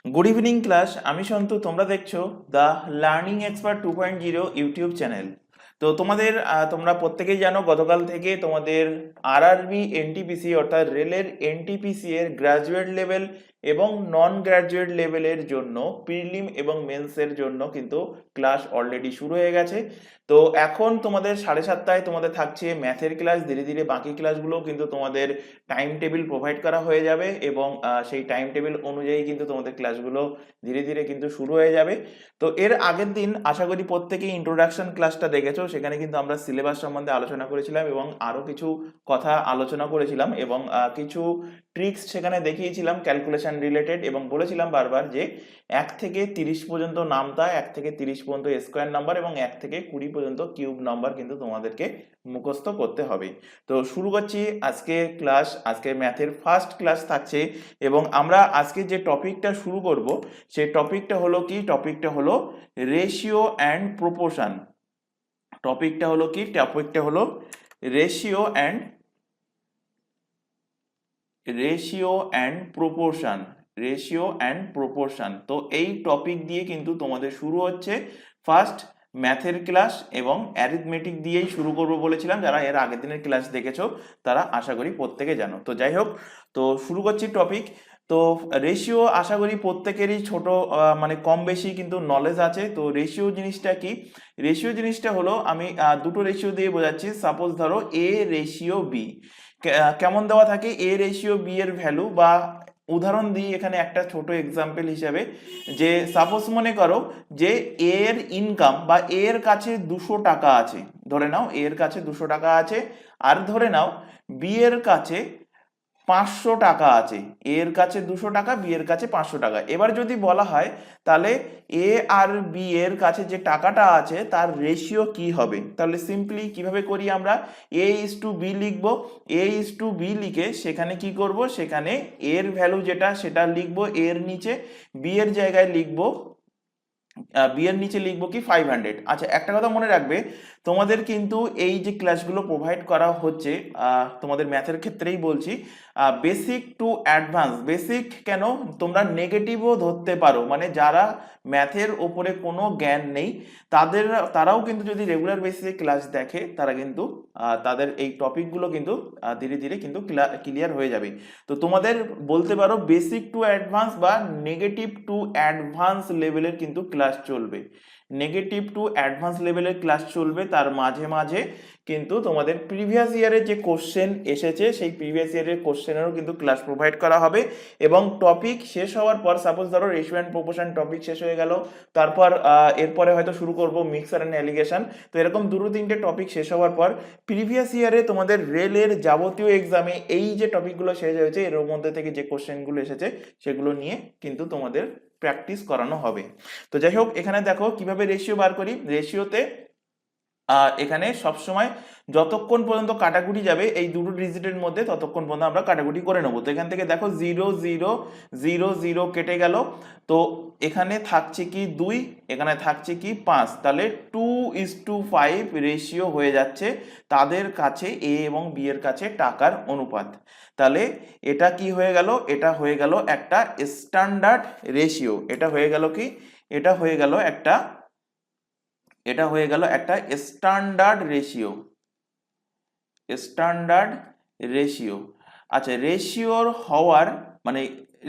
Good evening class, আমি সন্তু। তোমরা দেখছো the learning expert 2.0 YouTube channel. তো তোমরা প্রত্যেকেই জানো গতকাল থেকে তোমাদের আরআরবি এনটিপিসি অর্থাৎ রেলের এনটিপিসি এর গ্রাজুয়েট লেভেল এবং নন গ্রাজুয়েট লেভেলের জন্য প্রিলিম এবং মেন্সের জন্য কিন্তু ক্লাস অলরেডি শুরু হয়ে গেছে। তো এখন তোমাদের 7:30টায় তোমাদের থাকছে ম্যাথের ক্লাস। ধীরে ধীরে বাকি ক্লাসগুলো কিন্তু তোমাদের টাইম টেবিল প্রোভাইড করা হয়ে যাবে এবং সেই টাইম টেবিল অনুযায়ী কিন্তু তোমাদের ক্লাসগুলো ধীরে ধীরে কিন্তু শুরু হয়ে যাবে। তো এর আগের দিন আশা করি প্রত্যেকেই ইন্ট্রোডাকশন ক্লাসটা দেখেছো। সেখানে কিন্তু আমরা সিলেবাস সম্বন্ধে আলোচনা করেছিলাম এবং আরো কিছু কথা আলোচনা করেছিলাম এবং কিছু ট্রিক্স সেখানে দেখিয়েছিলাম ক্যালকুলেশন রিলেটেড, এবং বলেছিলাম বারবার যে 1 থেকে 30 পর্যন্ত নামতা, 1 থেকে 30 পর্যন্ত স্কোয়ার নাম্বার এবং 1 থেকে 20 পর্যন্ত কিউব নাম্বার কিন্তু তোমাদেরকে মুখস্থ করতে হবে। তো শুরু করছি আজকে ক্লাস। আজকে ম্যাথের ফার্স্ট ক্লাস থাকছে এবং আমরা আজকে যে টপিকটা শুরু করব সেই টপিকটা হলো কি? টপিকটা হলো রেশিও অ্যান্ড প্রপোর্শন। টপিকটা হলো কি? টপিকটা হলো ratio and proportion. Ratio and proportion. তো এই টপিক দিয়ে কিন্তু তোমাদের শুরু হচ্ছে ফার্স্ট ম্যাথের ক্লাস এবং অ্যারিথমেটিক দিয়েই শুরু করবো বলেছিলাম। যারা এর আগের দিনের ক্লাস দেখেছো তারা আশা করি প্রত্যেকে জানো। তো যাই হোক, তো শুরু করছি টপিক। তো রেশিও আশা করি প্রত্যেকেরই ছোট মানে কম বেশি কিন্তু নলেজ আছে। তো রেশিও জিনিসটা কি? রেশিও জিনিসটা হলো, আমি দুটো রেশিও দিয়ে বোঝাচ্ছি। সাপোজ ধরো এ রেশিও বি। কেমন দেওয়া থাকে এ রেশিও বি এর ভ্যালু, বা উদাহরণ দিই এখানে একটা ছোট এক্সাম্পল হিসাবে, যে সাপোজ মনে করো যে এ এর ইনকাম বা এ এর কাছে 200 টাকা আছে। ধরে নাও এ এর কাছে 200 টাকা আছে, আর ধরে নাও বি এর কাছে 500 টাকা আছে। এর কাছে 200 টাকা, বি এর কাছে 500 টাকা। এবার যদি বলা হয় তাহলে এ আর বি এর কাছে যে টাকাটা আছে তার রেশিও কি হবে, তাহলে সিম্পলি কিভাবে করি আমরা? এ ইস টু বি লিখবো। এ ইস টু বি লিখে সেখানে কি করব, সেখানে এর ভ্যালু যেটা সেটা লিখবো এর নিচে, বি এর জায়গায় লিখবো, বি এর নিচে লিখবো কি 500। আচ্ছা, একটা কথা মনে রাখবে, তোমাদের কিন্তু এই যে ক্লাসগুলো প্রোভাইড করা হচ্ছে তোমাদের ম্যাথের ক্ষেত্রেই বলছি, বেসিক টু অ্যাডভান্স। বেসিক কেন, তোমরা নেগেটিভও ধরতে পারো, মানে যারা ম্যাথের ওপরে কোনো জ্ঞান নেই তারাও কিন্তু যদি রেগুলার বেসিসে ক্লাস দেখে তারা কিন্তু তাদের এই টপিকগুলো কিন্তু ধীরে ধীরে কিন্তু ক্লিয়ার হয়ে যাবে। তো তোমাদের বলতে পারো বেসিক টু অ্যাডভান্স বা নেগেটিভ টু অ্যাডভান্স লেভেলের কিন্তু ক্লাস চলবে। নেগেটিভ টু অ্যাডভান্স লেভেলের ক্লাস চলবে, তার মাঝে মাঝে কিন্তু তোমাদের প্রিভিয়াস ইয়ারের যে কোশ্চেন এসেছে সেই প্রিভিয়াস ইয়ারের কোশ্চেনেরও কিন্তু ক্লাস প্রোভাইড করা হবে। এবং টপিক শেষ হওয়ার পর, সাপোজ ধরো রেশিও অ্যান্ড প্রপোর্শন টপিক শেষ হয়ে গেল, তারপর এরপরে হয়তো শুরু করব মিক্সার অ্যান্ড অ্যালিগেশন। তো এরকম দুটো তিনটে টপিক শেষ হওয়ার পর প্রিভিয়াস ইয়ারে তোমাদের রেলের যাবতীয় এক্সামে এই যে টপিকগুলো শেষ হয়েছে এর মধ্যে থেকে যে কোশ্চেনগুলো এসেছে সেগুলো নিয়ে কিন্তু তোমাদের প্র্যাকটিস করানো হবে। তো যাই হোক, এখানে দেখো কিভাবে রেশিও বার করি। রেশিওতে এখানে সবসময় যতক্ষণ পর্যন্ত কাটাকুটি যাবে এই দুটো ডিজিটের মধ্যে ততক্ষণ পর্যন্ত আমরা কাটাকুটি করে নেবো। তো এখান থেকে দেখো 0 0 0 0 কেটে গেল। তো এখানে থাকছে কি 2, এখানে থাকছে কি 5, তাহলে 2:5 রেশিও হয়ে যাচ্ছে তাদের কাছে, এ এবং বি এর কাছে টাকার অনুপাত। তাহলে এটা কি হয়ে গেল? এটা হয়ে গেল একটা স্ট্যান্ডার্ড রেশিও। এটা হয়ে গেল কি? এটা হয়ে গেল একটা স্ট্যান্ডার্ড রেশিও। Standard ratio. আচ্ছা,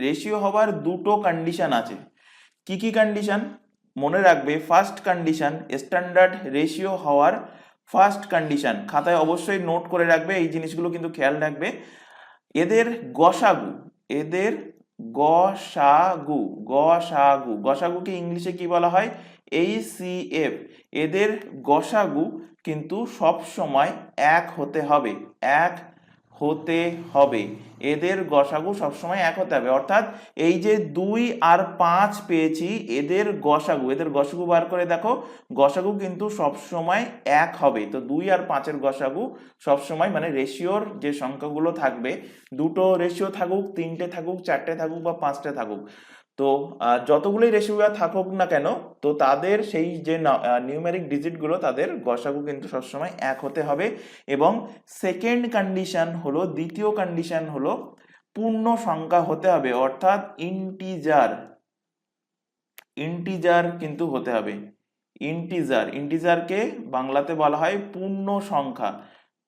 রেশিও হওয়ার দুটো কন্ডিশন আছে। কি কি কন্ডিশন মনে রাখবে? ফার্স্ট কন্ডিশন, স্ট্যান্ডার্ড রেশিও হওয়ার ফার্স্ট কন্ডিশন খাতায় অবশ্যই নোট করে রাখবে, এই জিনিসগুলো কিন্তু খেয়াল রাখবে। এদের গসাগু, এদের গসাগু, গসাগুকে ইংলিশে কি বলা হয়? HCF। এদের গসাগু কিন্তু সব সময় এক হতে হবে, এক হতে হবে। এদের গসাগু সবসময় এক হতে হবে, অর্থাৎ এই যে 2 আর 5 পেয়েছি, এদের গসাগু বার করে দেখো। গসাগু কিন্তু সবসময় এক হবে। তো 2 আর 5-এর গসাগু সবসময়, মানে রেশিওর যে সংখ্যাগুলো থাকবে, দুটো রেশিও থাকুক, 3টে থাকুক, 4টে থাকুক বা 5টে থাকুক, তো যতগুলোই রেশিও থাকুক না কেন, তো তাদের সেই যে নিউমেরিক ডিজিটগুলো তাদের গসাগু কিন্তু সবসময় এক হতে হবে। এবং দ্বিতীয় কন্ডিশন হলো পূর্ণ সংখ্যা হতে হবে, অর্থাৎ ইন্টিজার। ইন্টিজার কিন্তু হতে হবে। ইন্টিজারকে বাংলাতে বলা হয় পূর্ণ সংখ্যা।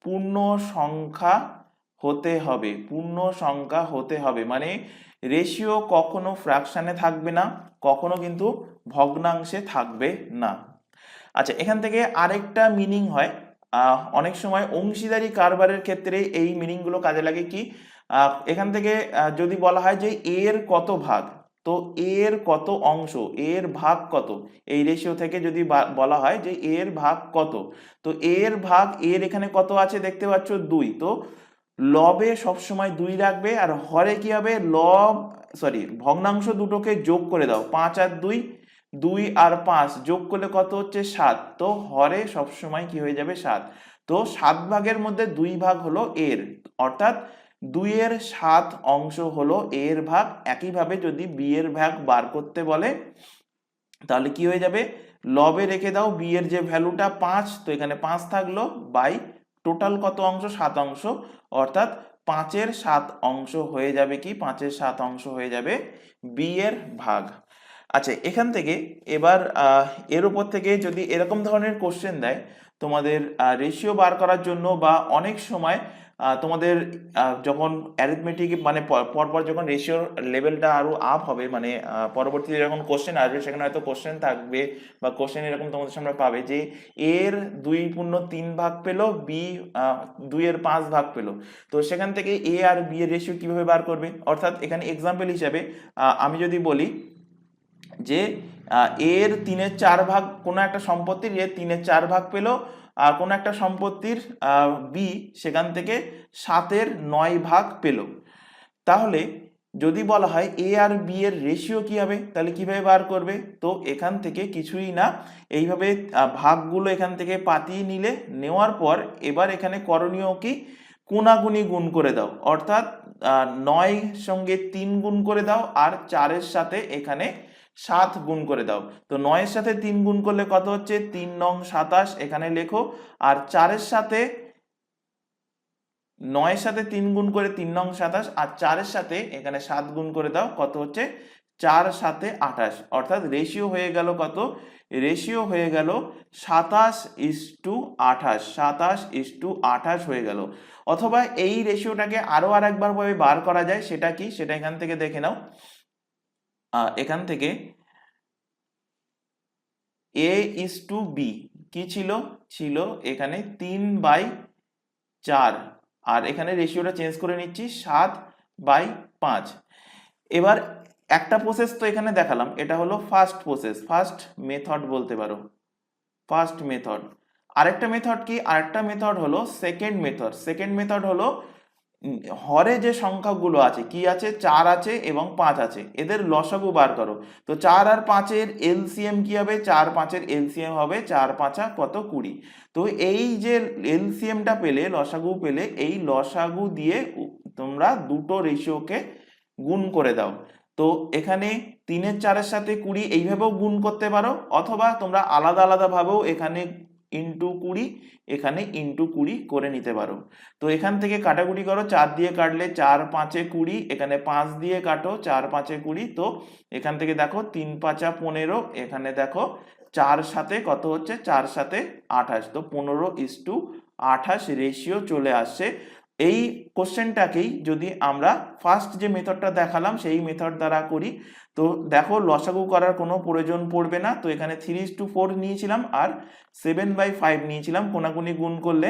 পূর্ণ সংখ্যা হতে হবে, পূর্ণ সংখ্যা হতে হবে, মানে রেশিও কখনো ফ্র্যাকশনে থাকবে না, কখনো কিন্তু ভগ্নাংশে থাকবে না। আচ্ছা, এখান থেকে আরেকটা মিনিং হয়, অনেক সময় অংশীদারি কারবারের ক্ষেত্রে এই মিনিং গুলো কাজে লাগে। কি এখান থেকে যদি বলা হয় যে এর কত ভাগ, তো এর কত অংশ, এর ভাগ কত, এই রেশিও থেকে যদি বলা হয় যে এর ভাগ কত, তো এর ভাগ, এর এখানে কত আছে দেখতে পাচ্ছ 2, তো লবে সবসময় 2 রাখবে, আর হরে কি হবে, ভগ্নাংশ দুটোকে যোগ করে দাও, 5 আর 2, 2 আর 5 যোগ করলে কত হচ্ছে 7, তো হরে সবসময় কি হয়ে যাবে 7। তো 7 ভাগের মধ্যে 2 ভাগ হলো এর, অর্থাৎ 2 এর 7 অংশ হলো এর ভাগ। একইভাবে যদি বি এর ভাগ বার করতে বলে তাহলে কি হয়ে যাবে, লবে রেখে দাও বি এর যে ভ্যালুটা 5, তো এখানে 5 থাকলো বাই টোটাল কত অংশ, 7 অংশ, অর্থাৎ 5 এর 7 অংশ হয়ে যাবে কি, 5 এর 7 অংশ হয়ে যাবে বি এর ভাগ। আচ্ছা, এখান থেকে এবার এর উপর থেকে যদি এরকম ধরনের কোশ্চেন দেয় তোমাদের রেশিও বার করার জন্য, বা অনেক সময় তোমাদের যখন অ্যারিথমেটিক মানে পরপর যখন রেশিওর লেভেলটা আরো আপ হবে, মানে পরবর্তীতে যখন কোশ্চেন আসবে সেখানে হয়তো কোশ্চেন থাকবে, বা কোশ্চেন এরকম তোমাদের সামনে পাবে যে এর 2/3 ভাগ পেলো, বি 2 এর 5 ভাগ পেলো, তো সেখান থেকে এ আর বি এর রেশিও কিভাবে বার করবে। অর্থাৎ এখানে এক্সাম্পল হিসাবে আমি যদি বলি যে এর 3/4 ভাগ, কোনো একটা সম্পত্তির এর 3/4 ভাগ পেলো, আর কোনো একটা সম্পত্তির বি সেখান থেকে 7/9 ভাগ পেলো, তাহলে যদি বলা হয় এ আর বি এর রেশিও কি হবে, তাহলে কিভাবে বার করবে। তো এখান থেকে কিছুই না, এইভাবে ভাগগুলো এখান থেকে পাতিয়ে নিলে, নেওয়ার পর এবার এখানে করণীয় কি, কোনাগুনি গুণ করে দাও, অর্থাৎ 9 সঙ্গে 3 গুণ করে দাও, আর 4 সাথে এখানে 7 গুণ করে দাও। তো 9 সাথে 3 গুণ করলে কত হচ্ছে, 3 নং 27 এখানে লেখো, আর 4 সাথে 9 সাথে 3 গুণ করে 3 নং 27, আর 4 সাথে এখানে 7 গুণ করে দাও, কত হচ্ছে 4 7 28, অর্থাৎ রেশিও হয়ে গেল কত, রেশিও হয়ে গেল 27:28, 27:28 হয়ে গেল। অথবা এই রেশিওটাকে আরো আরেকবার ভাবে বার করা যায়, সেটা কি, সেটা এখান থেকে দেখে নাও। এখান থেকে A:B কি ছিল, এখানে 3/4, আর এখানে রেশিওটা চেঞ্জ করে নিচ্ছি 7/5। এবার একটা প্রসেস তো এখানে দেখালাম, এটা হলো ফার্স্ট প্রসেস, ফার্স্ট মেথড বলতে পারো, ফার্স্ট মেথড। আরেকটা মেথড কি, আরেকটা মেথড হলো সেকেন্ড মেথড। সেকেন্ড মেথড হলো হরে যে সংখ্যাগুলো আছে, কি আছে, 4 আছে এবং 5 আছে, এদের লসাগু বার করো। তো 4 আর 5 এর এলসিএম কি হবে, 4 5 এর এলসিএম হবে 4 5 কত 20। তো এই যে এলসিএমটা পেলে, লসাগু পেলে, এই লসাগু দিয়ে তোমরা দুটো রেশিওকে গুণ করে দাও। তো এখানে 3/4 সাথে 20 এইভাবেও গুণ করতে পারো, অথবা তোমরা আলাদা আলাদা ভাবেও এখানে ইন্টু 20, এখানে ইন্টু 20 করে নিতে পারো। তো এখান থেকে কাটাকুটি করো, 4 দিয়ে কাটলে 4 5 20, এখানে 5 দিয়ে কাটো 4 5 20, তো এখান থেকে দেখো 3 5 15, এখানে দেখো 4 সাথে কত হচ্ছে, 4 7 28, তো 15:28 রেশিও চলে আসছে। এই কোশ্চেনটাকেই যদি আমরা ফার্স্ট যে মেথডটা দেখালাম সেই মেথড দ্বারা করি, তো দেখো লসাগু করার কোনো প্রয়োজন পড়বে না। তো এখানে 3:4 নিয়েছিলাম, আর 7/5 নিয়েছিলাম, কোনাকুনি গুণ করলে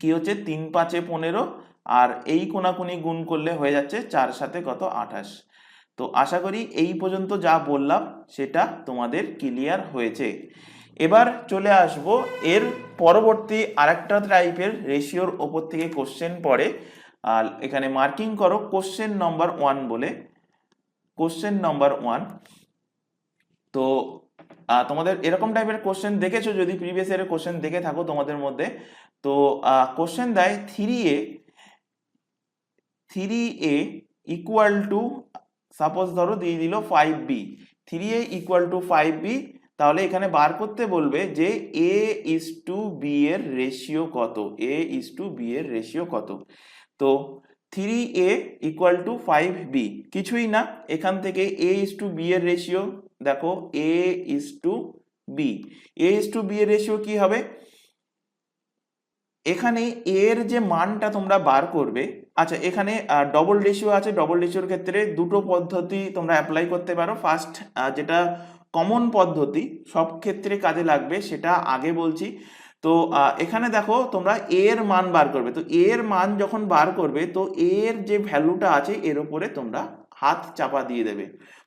কি হচ্ছে 3 5 15, আর এই কোনাকুনি গুণ করলে হয়ে যাচ্ছে 4 সাথে কত 28। তো আশা করি এই পর্যন্ত যা বললাম সেটা তোমাদের ক্লিয়ার হয়েছে। এবার চলে আসব এর পরবর্তী আরেকটা টাইপের রেশিওর ওপর থেকে কোশ্চেন পড়ে, আর এখানে মার্কিং করো কোশ্চেন নাম্বার 1 বলে, কোশ্চেন নাম্বার 1। তো তোমাদের এরকম টাইপের কোশ্চেন দেখেছো, যদি প্রিভিয়াস ইয়ারের কোশ্চেন দেখে থাকো তোমাদের মধ্যে, তো কোশ্চেন দেয় 3a ইকুয়াল টু, সাপোজ ধরো দিয়ে দিল 5b, 3a equal two 5b, তাহলে এখানে বার করতে বলবে যে a:b এর রেশিও কত, a:b এর রেশিও কত। তো 3a ইকুয়াল টু 5b কিছুই না, এখান থেকে a:b এর রেশিও দেখো এ is to B, A is to B এর রেশিও কি হবে, এখানে এর যে মানটা তোমরা বার করবে, আচ্ছা এখানে ডবল রেশিও আছে, ডবল রেশিওর ক্ষেত্রে দুটো পদ্ধতি তোমরা অ্যাপ্লাই করতে পারো। ফার্স্ট যেটা কমন পদ্ধতি সব ক্ষেত্রে কাজে লাগবে সেটা আগে বলছি। তো এখানে দেখো তোমরা এর মান বার করবে, তো এর মান যখন বার করবে তো এর যে ভ্যালুটা আছে এর উপরে তোমরা হাত চাপা দিয়ে দেবে।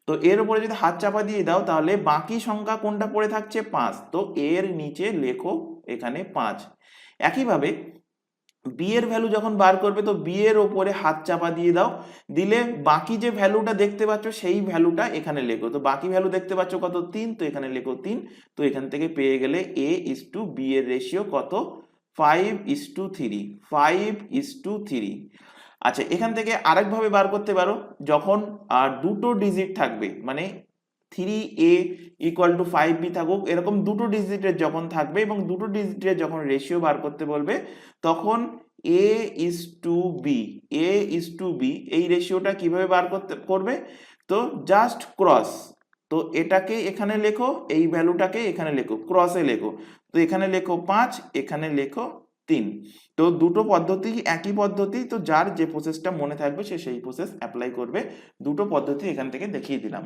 তো এর উপরে যদি হাত চাপা দিয়ে দাও তাহলে বাকি সংখ্যা কোনটা পড়ে থাকছে 5, তো এর নিচে লেখো এখানে 5। একইভাবে বি এর ভ্যালু যখন বার করবে তো বি এর ওপরে হাত চাপা দিয়ে দাও, দিলে বাকি যে ভ্যালুটা দেখতে পাচ্ছ সেই ভ্যালুটা এখানে লেখো। তো বাকি ভ্যালু দেখতে পাচ্ছ কত, 3, তো এখানে লেখো 3। তো এখান থেকে পেয়ে গেলে এ ইস টু বি এর রেশিও কত, 5:3, 5:3। আচ্ছা এখান থেকে আরেকভাবে বার করতে পারো, যখন দুটো ডিজিট থাকবে, মানে 3a ইকুয়াল টু 5b থাকুক, এরকম দুটো ডিজিটের যখন থাকবে এবং দুটো ডিজিটের যখন রেশিও বার করতে বলবে তখন a is to B, a is to B এই রেশিওটা কিভাবে বার করবে, তো জাস্ট ক্রস, তো এটাকে এখানে লেখো, এই ভ্যালুটাকে এখানে লেখো, ক্রসে লেখো। তো এখানে লেখো 5, এখানে লেখো 3। তো দুটো পদ্ধতি একই পদ্ধতি, তো যার যে প্রসেসটা মনে থাকবে সে সেই প্রসেস অ্যাপ্লাই করবে। দুটো পদ্ধতি এখান থেকে দেখিয়ে দিলাম।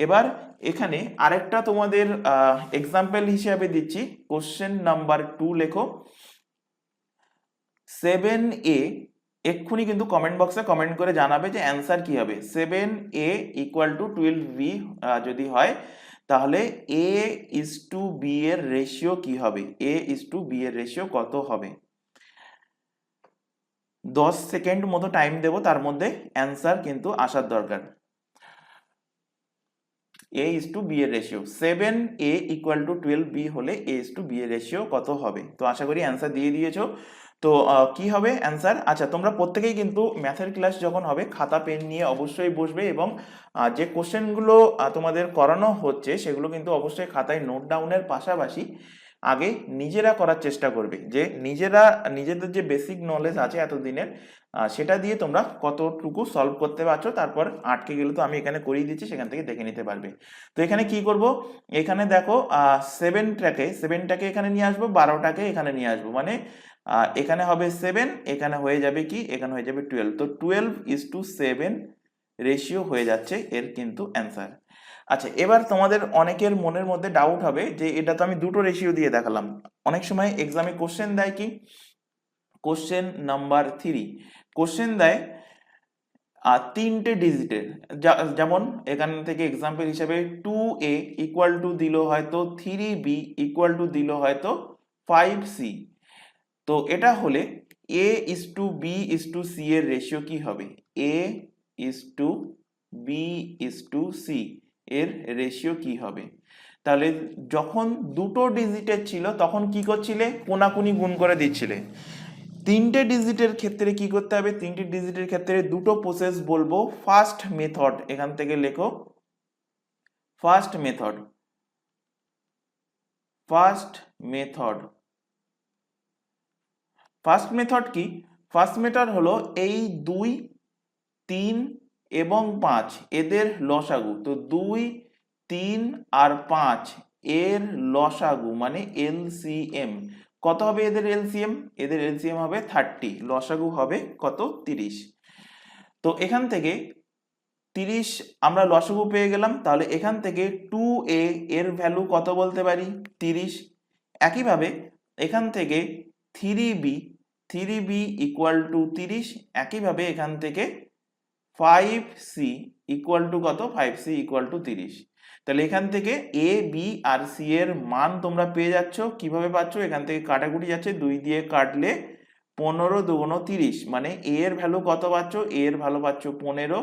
এবার এখানে আরেকটা তোমাদের এক্সাম্পল হিসেবে দিচ্ছি, কোশ্চেন নাম্বার 2 লেখো 7a, এক্ষুনি কিন্তু কমেন্ট বক্সে কমেন্ট করে জানাবে যে অ্যান্সার কি হবে। 7a ইকুয়াল টু 12b যদি হয় তাহলে a ইস টু বি এর রেশিও কি হবে, a ইস টু বি এর রেশিও কত হবে। 10 সেকেন্ড মতো টাইম দেবো, তার মধ্যে অ্যান্সার কিন্তু আসার দরকার। a ইস টু বি এর ratio 7a equal to 12b হলে a ইস টু বি এর রেশিও কত হবে। তো আশা করি অ্যান্সার দিয়ে দিয়েছো। তো কি হবে অ্যান্সার, আচ্ছা তোমরা প্রত্যেকেই কিন্তু ম্যাথের ক্লাস যখন হবে খাতা পেন নিয়ে অবশ্যই বসবে এবং যে কোশ্চেনগুলো তোমাদের করানো হচ্ছে সেগুলো কিন্তু অবশ্যই খাতায় নোট ডাউনের পাশাপাশি আগে নিজেরা করার চেষ্টা করবে, যে নিজেদের যে বেসিক নলেজ আছে এতদিনের সেটা দিয়ে তোমরা কতটুকু সলভ করতে পারছো, তারপর আটকে গেলে তো আমি এখানে করিয়ে দিচ্ছি, সেখান থেকে দেখে নিতে পারবে। তো এখানে কি করব, এখানে দেখো 7টাকে এখানে নিয়ে আসবো, 12টাকে এখানে নিয়ে আসবো, মানে এখানে হবে 7, এখানে হয়ে যাবে কি, এখানে হয়ে যাবে 12, তো 12:7 রেশিও হয়ে যাচ্ছে এর কিন্তু অ্যান্সার। আচ্ছা এবার তোমাদের অনেকের মনের মধ্যে ডাউট হবে যে এটা তো আমি দুটো রেশিও দিয়ে দেখালাম, অনেক সময় এক্সামে কোশ্চেন দেয় কি, কোশ্চেন নাম্বার 3 কোশ্চেন দেয় 3টে ডিজিটের, যেমন এখান থেকে এক্সাম্পল হিসেবে 2a ইকুয়াল টু দিল হয়তো 3b ইকুয়াল টু দিল হয়তো 5c। তো এটা হলে a is to b is to c এর রেশিও কি হবে, a is to b is to c এর রেশিও কি হবে। তাহলে যখন দুটো ডিজিটের ছিল তখন কি করছিলে, কোনাকুনি গুণ করে দিচ্ছিলে। 3টে ডিজিটের ক্ষেত্রে কি করতে হবে, 3টে ডিজিটের ক্ষেত্রে দুটো প্রসেস বলবো। ফার্স্ট মেথড, এখান থেকে লেখো first method, first method. First method কি, ফার্স্ট মেথড হলো এই 2, 3 এবং 5 এদের লসাগু, তো 2, 3 আর 5 এর লসাগু মানে এলসিএম কত হবে, এদের এলসিএম, এদের এলসিএম হবে 30, লসাগু হবে কত 30। তো এখান থেকে 30 আমরা লসাগু পেয়ে গেলাম, তাহলে এখান থেকে 2a এর ভ্যালু কত বলতে পারি, 30। একইভাবে এখান থেকে 3b ইকুয়াল টু 30, একইভাবে এখান থেকে 5c ইকুয়াল টু কত, 5c ইকুয়াল টু 30। তাহলে এখান থেকে a b আর c এর মান তোমরা পেয়ে যাচ্ছ, কিভাবে পাচ্ছ, এখান থেকে কাটাকুটি যাচ্ছে, 2 দিয়ে কাটলে 15 দুগুণ 30, মানে a এর ভ্যালু কত পাচ্ছ, a এর ভ্যালু পাচ্ছ 15।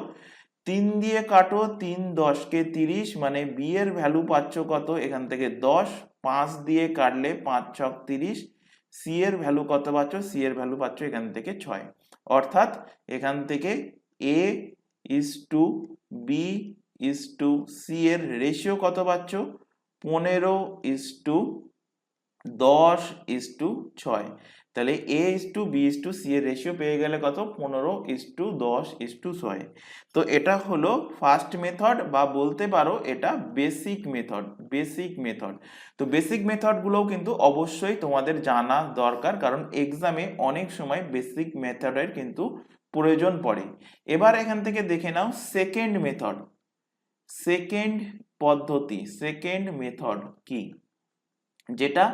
3 দিয়ে কাটো, 3 10 কে 30, মানে b এর ভ্যালু পাচ্ছ কত, এখান থেকে 10। 5 দিয়ে কাটলে 5 ছক 30, c এর ভ্যালু কত পাচ্ছ, c এর ভ্যালু পাচ্ছ এখান থেকে 6। অর্থাৎ এখান থেকে a is to b is to c এর রেশিও কত পাচ্ছ, 15:10:6। তাহলে A:B:C এর রেশিও পেয়ে গেলে কত? 15:10:6। তো এটা হলো ফার্স্ট মেথড, বা বলতে পারো এটা বেসিক মেথড। তো বেসিক মেথডগুলোও কিন্তু অবশ্যই তোমাদের জানা দরকার, কারণ এক্সামে অনেক সময় বেসিক মেথডের কিন্তু প্রয়োজন পড়ে। এবার এখান থেকে দেখে নাও সেকেন্ড মেথড, সেকেন্ড মেথড কি, যেটা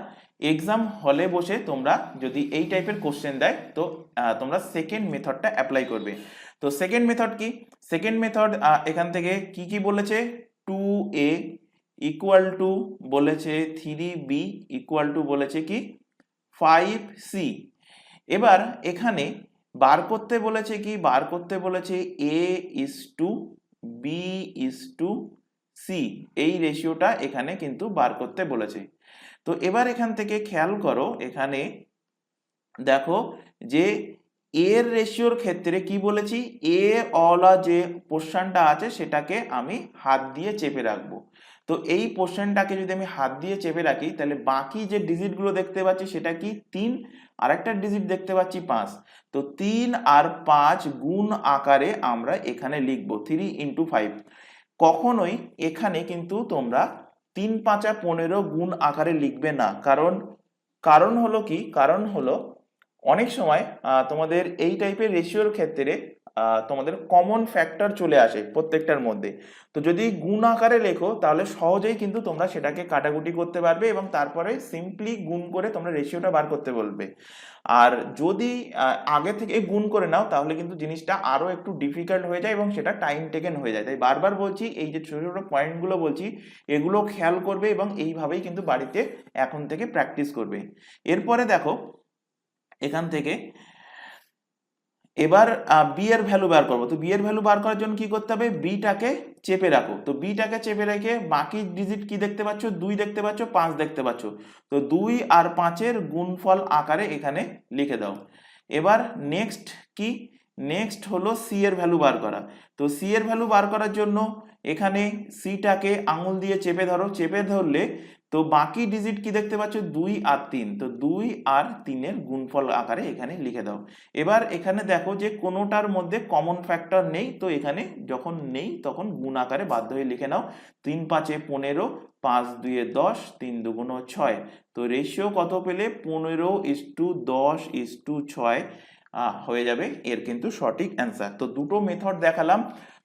এক্সাম হলে বসে তোমরা যদি এই টাইপের কোশ্চেন দেয় তো তোমরা সেকেন্ড মেথডটা অ্যাপ্লাই করবে। তো সেকেন্ড মেথড কি? সেকেন্ড মেথড এখান থেকে কি কি বলেছে? 2a ইকুয়াল টু বলেছে 3b ইকুয়াল টু বলেছে কি 5c। এবার এখানে বার করতে বলেছে কি? বার করতে বলেছে A:B:C, এই রেশিওটা এখানে কিন্তু বার করতে বলেছে। তো এবার এখান থেকে খেয়াল করো, এখানে দেখো যে এর রেশিওর ক্ষেত্রে কি বলেছি, এ ওয়ালা যে পোর্শনটা আছে সেটাকে আমি হাত দিয়ে চেপে রাখবো। তো এই পোর্শনটাকে যদি আমি হাত দিয়ে চেপে রাখি, তাহলে বাকি যে ডিজিট গুলো দেখতে পাচ্ছি সেটা কি 3, আর একটা ডিজিট দেখতে পাচ্ছি 5। তো 3 আর 5 গুণ আকারে আমরা এখানে লিখবো 3 × 5। কখনোই এখানে কিন্তু তোমরা 3 5 15 গুণ আকারে লিখবে না, কারণ হলো কি, কারণ হলো অনেক সময় তোমাদের এই টাইপের রেশিওর ক্ষেত্রে তোমাদের কমন ফ্যাক্টর চলে আসে প্রত্যেকটার মধ্যে। তো যদি গুণ আকারে লেখো তাহলে সহজেই কিন্তু তোমরা সেটাকে কাটাকুটি করতে পারবে এবং তারপরে সিম্পলি গুণ করে তোমরা রেশিওটা বার করতে বলবে। আর যদি আগে থেকে গুণ করে নাও তাহলে কিন্তু জিনিসটা আরো একটু ডিফিকাল্ট হয়ে যায় এবং সেটা টাইম টেকেন হয়ে যায়। তাই বারবার বলছি, এই যে ছোট ছোট পয়েন্টগুলো বলছি এগুলো খেয়াল করবে এবং এইভাবেই কিন্তু বাড়িতে এখন থেকে প্র্যাকটিস করবে। এরপরে দেখো এখান থেকে এবার বি এর ভ্যালু বার করবো। তো বি এর ভ্যালু বার করার জন্য কি করতে হবে? বিটাকে চেপে রাখো। তো বিটাকে চেপে রেখে বাকি ডিজিট কি দেখতে পাচ্ছ? 2 দেখতে পাচ্ছ, 5 দেখতে পাচ্ছ। তো 2 আর 5 গুণফল আকারে এখানে লিখে দাও। এবার নেক্সট কি? নেক্সট হলো সি এর ভ্যালু বার করা। তো সি এর ভ্যালু বার করার জন্য এখানে সিটাকে আঙুল দিয়ে চেপে ধরো, চেপে ধরলে তো বাকি ডিজিট কি দেখতে পাচ্ছ? 2 আর 3। তো 2 আর 3 গুণফল আকারে এখানে লিখে দাও। এবার এখানে দেখো যে কোনোটার মধ্যে কমন ফ্যাক্টর নেই, তো এখানে যখন নেই তখন গুণ আকারে বাধ্য হয়ে লিখে নাও। 3 5 15, 5 2 10, 3 2 6। তো রেশিও কত পেলে? 15:10:6 হয়ে যাবে এর কিন্তু সঠিক অ্যান্সার। তো দুটো মেথড দেখালাম,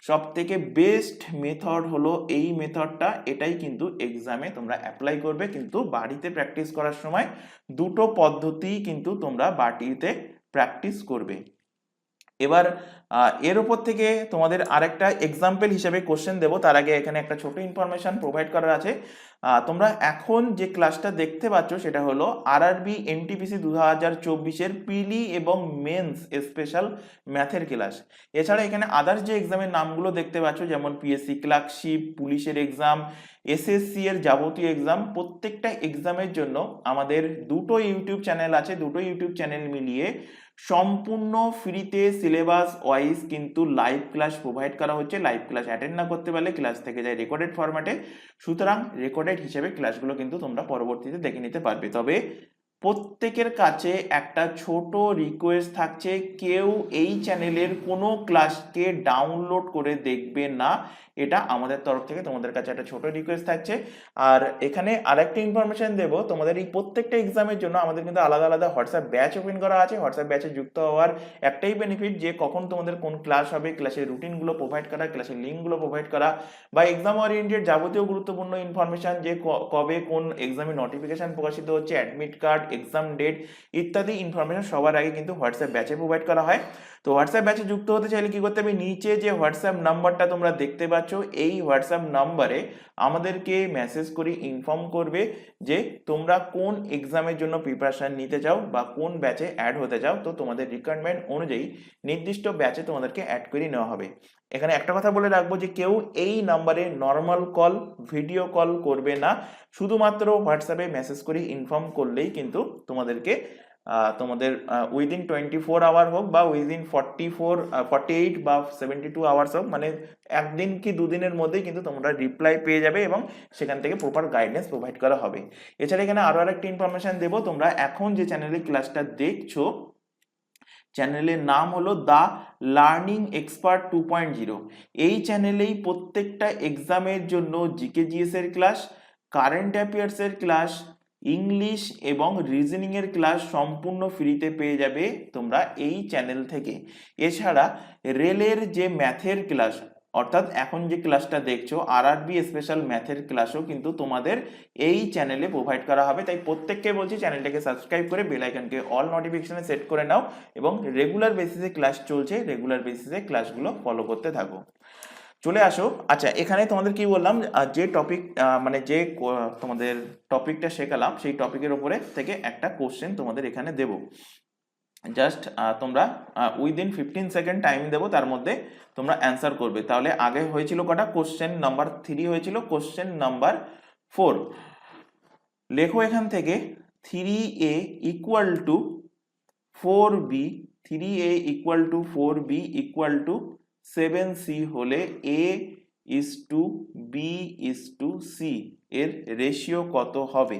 সব থেকে বেস্ট মেথড হলো এই মেথডটা। এটাই কিন্তু এক্সামে তোমরা অ্যাপ্লাই করবে, কিন্তু বাড়িতে প্র্যাকটিস করার সময় দুটো পদ্ধতি কিন্তু তোমরা বাড়িতে প্র্যাকটিস করবে। এবার এর উপর থেকে তোমাদের আরেকটা এক্সাম্পল হিসেবে কোশ্চেন দেবো, তার আগে এখানে একটা ছোট ইনফরমেশন প্রোভাইড করার আছে। তোমরা এখন যে ক্লাসটা দেখতে পাচ্ছ সেটা হলো আরআরবি এনটিপিসি 2024 প্রিলি এবং মেন্স স্পেশাল ম্যাথের ক্লাস। এছাড়া এখানে আদার্স যে এক্সামের নামগুলো দেখতে পাচ্ছ, যেমন পিএসসি ক্লার্কশিপ, পুলিশের এক্সাম, এসএসসি এর যাবতীয় এক্সাম, প্রত্যেকটা এক্সামের জন্য আমাদের দুটো ইউটিউব চ্যানেল আছে। দুটো ইউটিউব চ্যানেল মিলিয়ে সম্পূর্ণ ফ্রিতে সিলেবাস ওয়াইজ কিন্তু লাইভ ক্লাস প্রোভাইড করা হচ্ছে। লাইভ ক্লাস অ্যাটেন্ড না করতে পারলে ক্লাস থেকে যায় রেকর্ডেড ফরম্যাটে, সুতরাং রেকর্ডেড হিসেবে ক্লাসগুলো কিন্তু তোমরা পরবর্তীতে দেখে নিতে পারবে। তবে প্রত্যেকের কাছে একটা ছোট রিকোয়েস্ট থাকছে, কেউ এই চ্যানেলের কোনো ক্লাসকে ডাউনলোড করে দেখবে না, এটা আমাদের তরফ থেকে তোমাদের কাছে একটা ছোট রিকোয়েস্ট থাকছে। আর এখানে আরেকটা ইনফরমেশন দেবো, তোমাদের এই প্রত্যেকটা এক্সামের জন্য আমাদের কিন্তু আলাদা আলাদা হোয়াটসঅ্যাপ ব্যাচ ওপেন করা আছে। হোয়াটসঅ্যাপ ব্যাচে যুক্ত হওয়ার একটাই বেনিফিট, যে কখন তোমাদের কোন ক্লাস হবে, ক্লাসের রুটিনগুলো প্রোভাইড করা, ক্লাসের লিঙ্কগুলো প্রোভাইড করা, বা এক্সাম ওরিয়েন্টেড যাবতীয় গুরুত্বপূর্ণ ইনফরমেশন, যে কবে কোন এক্সামের নোটিফিকেশন প্রকাশিত হচ্ছে, অ্যাডমিট কার্ড, এক্সাম ডেট ইত্যাদি ইনফরমেশন সবার আগে কিন্তু হোয়াটসঅ্যাপ ব্যাচে প্রোভাইড করা হয়। তো হোয়াটসঅ্যাপ ব্যাচে যুক্ত হতে চাইলে কি করতে হবে? নিচে যে হোয়াটসঅ্যাপ নাম্বারটা তোমরা দেখতে পাচ্ছ, এই হোয়াটসঅ্যাপ নাম্বারে আমাদেরকে মেসেজ করে ইনফর্ম করবে যে তোমরা কোন এক্সামের জন্য প্রিপারেশন নিতে চাও বা কোন ব্যাচে অ্যাড হতে চাও। তো তোমাদের রিকোয়ারমেন্ট অনুযায়ী নির্দিষ্ট ব্যাচে তোমাদেরকে অ্যাড করে নেওয়া হবে। এখানে একটা কথা বলে রাখবো যে কেউ এই নাম্বারে নর্মাল কল, ভিডিও কল করবে না, শুধুমাত্র হোয়াটসঅ্যাপে মেসেজ করে ইনফর্ম করলেই কিন্তু তোমাদেরকে তোমাদের উইদিন 24 আওয়ার হোক বা উইদিন 48 বা 72 আওয়ার্স হোক, মানে একদিন কি দুদিনের মধ্যেই কিন্তু তোমরা রিপ্লাই পেয়ে যাবে এবং সেখান থেকে প্রপার গাইডেন্স প্রোভাইড করা হবে। এছাড়া এখানে আরো আরেকটা ইনফরমেশন দেবো, তোমরা এখন যে চ্যানেলে ক্লাসটা দেখছো চ্যানেলের নাম হলো দ্য লার্নিং এক্সপার্ট 2.0। এই চ্যানেলেই প্রত্যেকটা এক্সামের জন্য জিকে জিএস এর ক্লাস, কারেন্ট অ্যাফেয়ার্স এর ক্লাস, ইংলিশ এবং রিজনিং এর ক্লাস সম্পূর্ণ ফ্রিতে পেয়ে যাবে তোমরা এই চ্যানেল থেকে। এছাড়া রেলের যে ম্যাথের ক্লাস, অর্থাৎ এখন যে ক্লাসটা দেখছো আরআরবি স্পেশাল ম্যাথের ক্লাসও কিন্তু তোমাদের এই চ্যানেলে প্রোভাইড করা হবে। তাই প্রত্যেককে বলছি চ্যানেলটাকে সাবস্ক্রাইব করে বেল আইকনকে অল নোটিফিকেশনে সেট করে নাও এবং রেগুলার বেসিসে ক্লাস চলছে, রেগুলার বেসিসে ক্লাসগুলো ফলো করতে থাকো। চলে আসো, আচ্ছা এখানে তোমাদের কি বললাম, যে টপিক মানে যে তোমাদের টপিকটা শেখালাম সেই টপিকের উপরে থেকে একটা কোশ্চেন তোমাদের এখানে দেব। জাস্ট তোমরা উইদিন 15 সেকেন্ড টাইম দেবো, তার মধ্যে তোমরা অ্যান্সার করবে। তাহলে আগে হয়েছিল কটা, কোশ্চেন নাম্বার 3 হয়েছিল, কোশ্চেন নাম্বার 4 লেখো এখান থেকে 3a equal to 4b, 3a equal to 4b equal to 7c হলে a is to b is to c এর রেশিও কত হবে?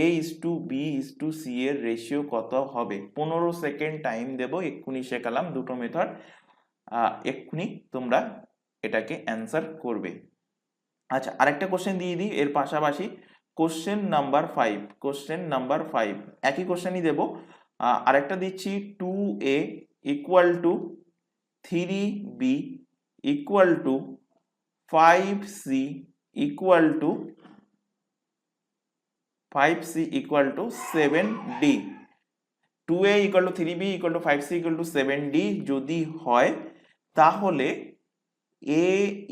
a is to b is to c এর রেশিও কত হবে? 15 সেকেন্ড টাইম দেব, এক্ষুনি শেখালাম দুটো মেথড, এক্ষুনি তোমরা এটাকে অ্যান্সার করবে। আচ্ছা আরেকটা কোশ্চেন দিয়ে দিই এর পাশাপাশি, কোশ্চেন নাম্বার 5, কোশ্চেন নাম্বার 5 একই কোশ্চেনই দেব, আরেকটা দিচ্ছি 2a equal to 3b equal to 5c equal to 7d। 2a equal to 3b equal to 5c equal to 7d যদি হয় তাহলে a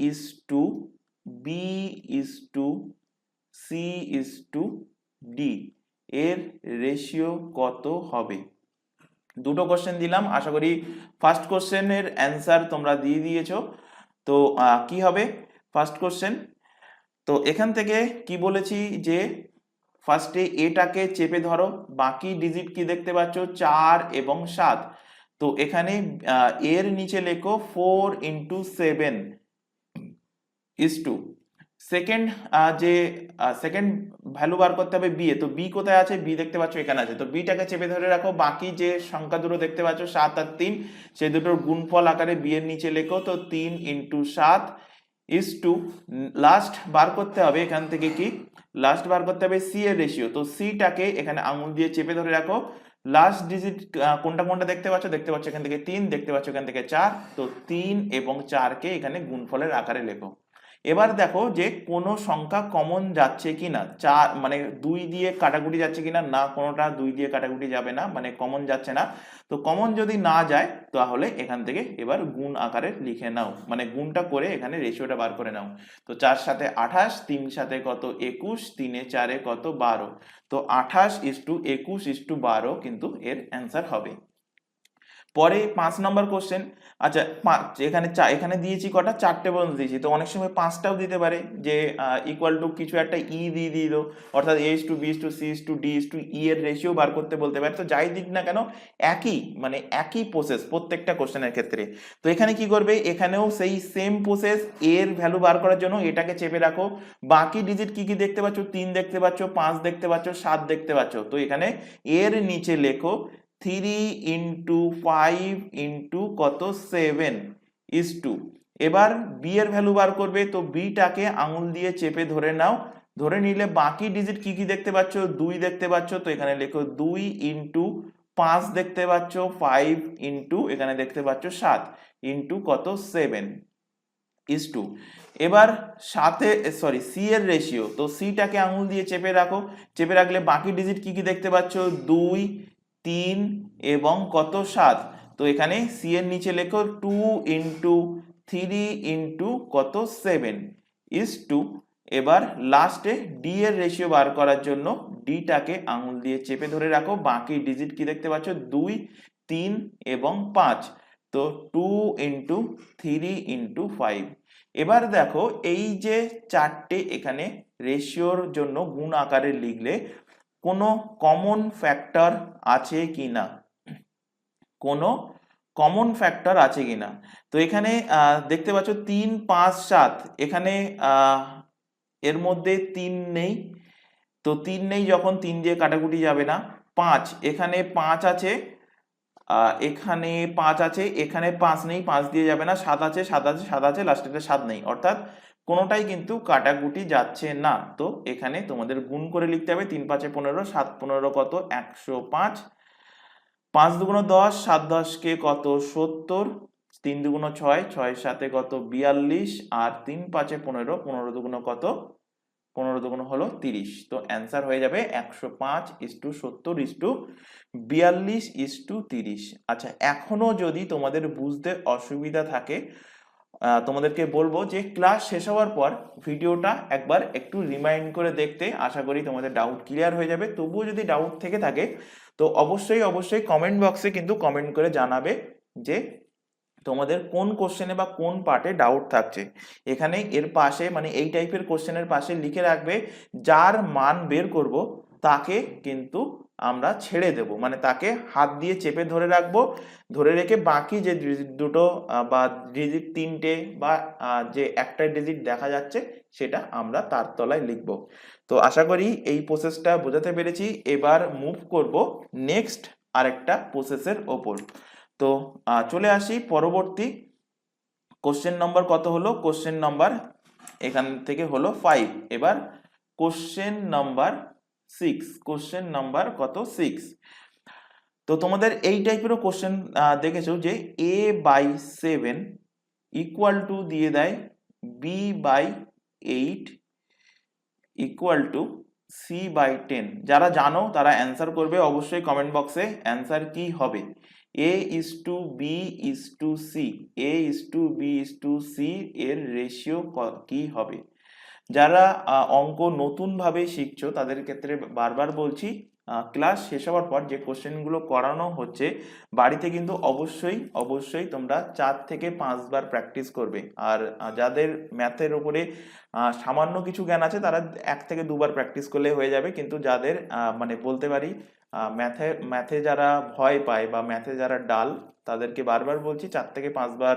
is to b is to c is to d এর ratio কত হবে? দুটো question দিলাম, আশা করি first কোশ্চেনের অ্যান্সার তোমরা দিয়ে দিয়েছো। তো কি হবে ফার্স্ট কোশ্চেন? তো এখান থেকে কি বলেছি যে ফার্স্টে এটাকে চেপে ধরো, বাকি ডিজিট কি দেখতে পাচ্ছ 4 এবং 7। তো এখানে এর নিচে লেখো 4 ইন্টু 7 ইস টু সেকেন্ড, যে সেকেন্ড ভ্যালু বার করতে হবে বি এ। তো বি কোথায় আছে? বি দেখতে পাচ্ছ এখানে আছে, তো বিটাকে চেপে ধরে রাখো। বাকি যে সংখ্যা দুটো দেখতে পাচ্ছ 7 আর 3, সেই দুটোর গুণফল আকারে বি এর নিচে লেখো। তো 3 ইন্টু 7 ইস টু লাস্ট বার করতে হবে এখান থেকে কি, লাস্ট বার করতে হবে সি এর রেশিও। তো সিটাকে এখানে আঙুল দিয়ে চেপে ধরে রাখো। লাস্ট ডিজিট কোনটা কোনটা দেখতে পাচ্ছ? দেখতে পাচ্ছ এখান থেকে 3, দেখতে পাচ্ছ এখান থেকে 4। তো 3 এবং 4 কে এখানে গুণফলের আকারে লেখো। এবার দেখো যে কোনো সংখ্যা কমন যাচ্ছে কিনা, 4 মানে 2 দিয়ে কাটাকুটি যাচ্ছে কিনা, না কোনোটা 2 দিয়ে কাটাকুটি যাবে না, মানে কমন যাচ্ছে না। তো কমন যদি না যায় তাহলে এখান থেকে এবার গুণ আকারে লিখে নাও, মানে গুণটা করে এখানে রেশিওটা বার করে নাও। তো 4 সাথে 28, 3 সাথে কত 21, 3 এ 4 এ কত 12। তো 28 ইস টু 21 ইস টু 12 কিন্তু এর অ্যান্সার হবে। পরে 5 নম্বর কোশ্চেন, আচ্ছা এখানে দিয়েছি কটা, 4টে পর্যন্ত দিয়েছি। তো অনেক সময় 5টাও দিতে পারে, যে ইকুয়াল টু কিছু একটা ই দিয়ে দিল, অর্থাৎ A is to B is to C is to D is to E এর রেশিও বার করতে বলতে পারে। তো যাই দিক না কেন একই, মানে একই প্রসেস প্রত্যেকটা কোশ্চেনের ক্ষেত্রে। তো এখানে কি করবে, এখানেও সেই সেম প্রসেস, এর ভ্যালু বার করার জন্য এটাকে চেপে রাখো। বাকি ডিজিট কি কি দেখতে পাচ্ছ? 3 দেখতে পাচ্ছ, 5 দেখতে পাচ্ছ, 7 দেখতে পাচ্ছ। তো এখানে এর নিচে লেখো 3 ইন্টু 5 ইন্টু কত 7 ইস টু, এবার বি এর ভ্যালু বার করবে। তো বিটাকে আঙুল দিয়ে চেপে ধরে নাও, ধরে নিলে বাকি ডিজিট কি কি দেখতে পাচ্ছ? 2 দেখতে পাচ্ছ। তো এখানে লেখো 2 ইন্টু 5 দেখতে পাচ্ছ, 5 ইন্টু এখানে দেখতে পাচ্ছ 7 ইন্টু কত 7 ইস টু, এবার সাথে সি এর রেশিও। তো সিটাকে আঙুল দিয়ে চেপে রাখো, চেপে রাখলে বাকি ডিজিট কি কি দেখতে পাচ্ছ? 2, 3 এবং কত 7। তো এখানে সি এর নিচে লেখো 2 ইন্টু 3 ইন্টু কত 7 ইস টু, এবার লাস্টে ডি এর রেশিও বার করার জন্য ডিটাকে আঙুল দিয়ে চেপে ধরে রাখো। বাকি ডিজিট কি দেখতে পাচ্ছ? 2, 3 এবং 5। তো 2 ইন্টু 3 ইন্টু 5। এবার দেখো এই যে 4টে এখানে রেশিওর জন্য গুণ আকারে লিখলে, কোনো কমন ফ্যাক্টর আছে কিনা, কোনো কমন ফ্যাক্টর আছে কিনা। তো এখানে দেখতে পাচ্ছ 3, 5, 7, এখানে এর মধ্যে 3 নেই, তো 3 নেই যখন 3 দিয়ে কাটাকুটি যাবে না। 5, এখানে 5 আছে, এখানে 5 আছে, এখানে 5 নেই, 5 দিয়ে যাবে না। 7 আছে, 7 আছে, 7 আছে, লাস্টে 7 নেই, অর্থাৎ কোনোটাই কিন্তু কাটাকুটি যাচ্ছে না। তো এখানে তোমাদের গুণ করে লিখতে হবে, 3 5 15, 7 15 কত 105, 5 2 10, 7 10 কে কত 70, 3 2 6, 6 7 কত 42, আর 3 5 15, 15 2 কত 15 2 হলো 30। তো অ্যান্সার হয়ে যাবে 105:70:42:30। আচ্ছা, এখনো যদি তোমাদের বুঝতে অসুবিধা থাকে, তোমাদেরকে বলবো যে ক্লাস শেষ হওয়ার পর ভিডিওটা একবার একটু রিমাইন্ড করে দেখতে, আশা করি তোমাদের ডাউট ক্লিয়ার হয়ে যাবে। তবুও যদি ডাউট থেকে থাকে তো অবশ্যই কমেন্ট বক্সে কিন্তু কমেন্ট করে জানাবে যে তোমাদের কোন কোশ্চেনে বা কোন পার্টে ডাউট থাকছে। এখানে এর পাশে মানে এই টাইপের কোশ্চেনের পাশে লিখে রাখবে যার মান বের করব তাকে কিন্তু আমরা ছেড়ে দেব, মানে তাকে হাত দিয়ে চেপে ধরে রাখবো, ধরে রেখে বাকি যে দুটো বা ডিজিট 3টে বা যে একটা ডিজিট দেখা যাচ্ছে সেটা আমরা তার তলায় লিখব। তো আশা করি এই প্রসেসটা বোঝাতে পেরেছি। এবার মুভ করব নেক্সট আরেকটা প্রসেসের ওপর। তো চলে আসি পরবর্তী কোশ্চেন নম্বর কত হলো, কোশ্চেন নাম্বার এখান থেকে হলো 5। এবার কোশ্চেন নাম্বার 6, কোশ্চেন নাম্বার কত 6। তো তোমাদের এই টাইপেরও কোশ্চেন দেখেছো যে a/7 ইকুয়াল টু দিয়ে দেয় b/8 ইকুয়াল টু c/10। যারা জানো তারা অ্যান্সার করবে অবশ্যই কমেন্ট বক্সে, অ্যান্সার কি হবে। a:b:c, a:b:c এর রেশিও কি হবে। যারা অঙ্ক নতুন ভাবে শিখছো তাদের ক্ষেত্রে বারবার বলছি, ক্লাস শেষ হওয়ার পর যে কোশ্চেনগুলো করানো হচ্ছে বাড়িতে কিন্তু অবশ্যই তোমরা 4 থেকে 5 বার প্র্যাকটিস করবে। আর যাদের ম্যাথের উপরে সামান্য কিছু জ্ঞান আছে তারা 1 থেকে 2 বার প্র্যাকটিস করলে হয়ে যাবে। কিন্তু যাদের মানে বলতে পারি ম্যাথে যারা ভয় পায় বা ম্যাথে যারা ডাল, তাদেরকে বারবার বলছি 4 থেকে 5 বার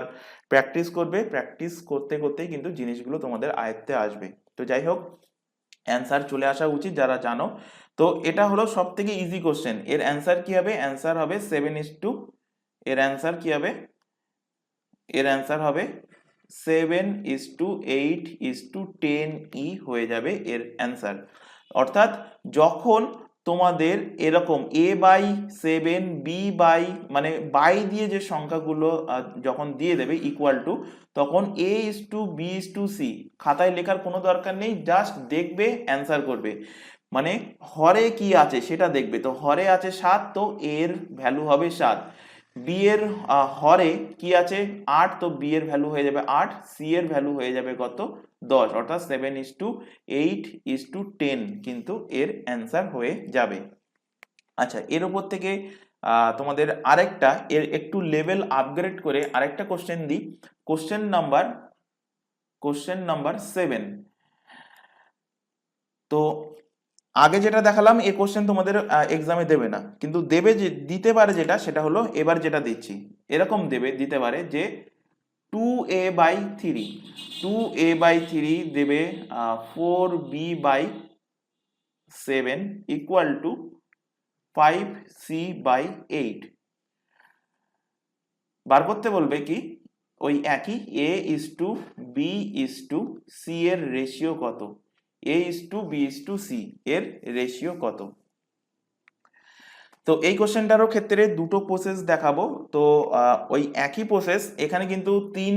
প্র্যাকটিস করবে। প্র্যাকটিস করতে করতেই কিন্তু জিনিসগুলো তোমাদের আয়ত্তে আসবে। তো যাই হোক, অ্যান্সার চলে আসা উচিত যারা জানো। তো এটা হলো সব থেকে ইজি কোশ্চেন। এর অ্যান্সার কি হবে, অ্যান্সার হবে 7:, এর অ্যান্সার কি হবে, এর অ্যান্সার হবে 7:8:10 হয়ে যাবে এর অ্যান্সার। অর্থাৎ যখন তোমাদের এরকম a/7 মানে বাই দিয়ে যে সংখ্যাগুলো যখন দিয়ে দেবে ইকুয়াল টু, তখন a:b:c খাতায় লেখার কোনো দরকার নেই, জাস্ট দেখবে অ্যান্সার করবে। মানে হরে কি আছে সেটা দেখবে, তো হরে আছে 7, তো এর ভ্যালু হবে 7। বি এর হরে কি আছে 8, তো বি এর ভ্যালু হয়ে যাবে 8, সি এর ভ্যালু হয়ে যাবে কত 10, অর্থাৎ 7:8:10 কিন্তু এর অ্যান্সার হয়ে যাবে। আচ্ছা, এর উপর থেকে তোমাদের আরেকটা এর একটু লেভেল আপগ্রেড করে আরেকটা কোশ্চেন দিই। Question number 7। তো আগে যেটা দেখালাম এই কোশ্চেন তোমাদের এক্সামে দেবে না, কিন্তু দেবে যে দিতে পারে যেটা, সেটা হলো এবার যেটা দিচ্ছি এরকম দিতে পারে যে 2a/3 দেবে 4b/7 ইকুয়াল টু 5c/8। বার করতে বলবে কি ওই একই a:b:c এর রেশিও কত, a:b:c এর রেশিও কত। তো এই কোশ্চেনটারও ক্ষেত্রে দুটো প্রসেস দেখাবো। তো ওই একই প্রসেস, এখানে কিন্তু 3:,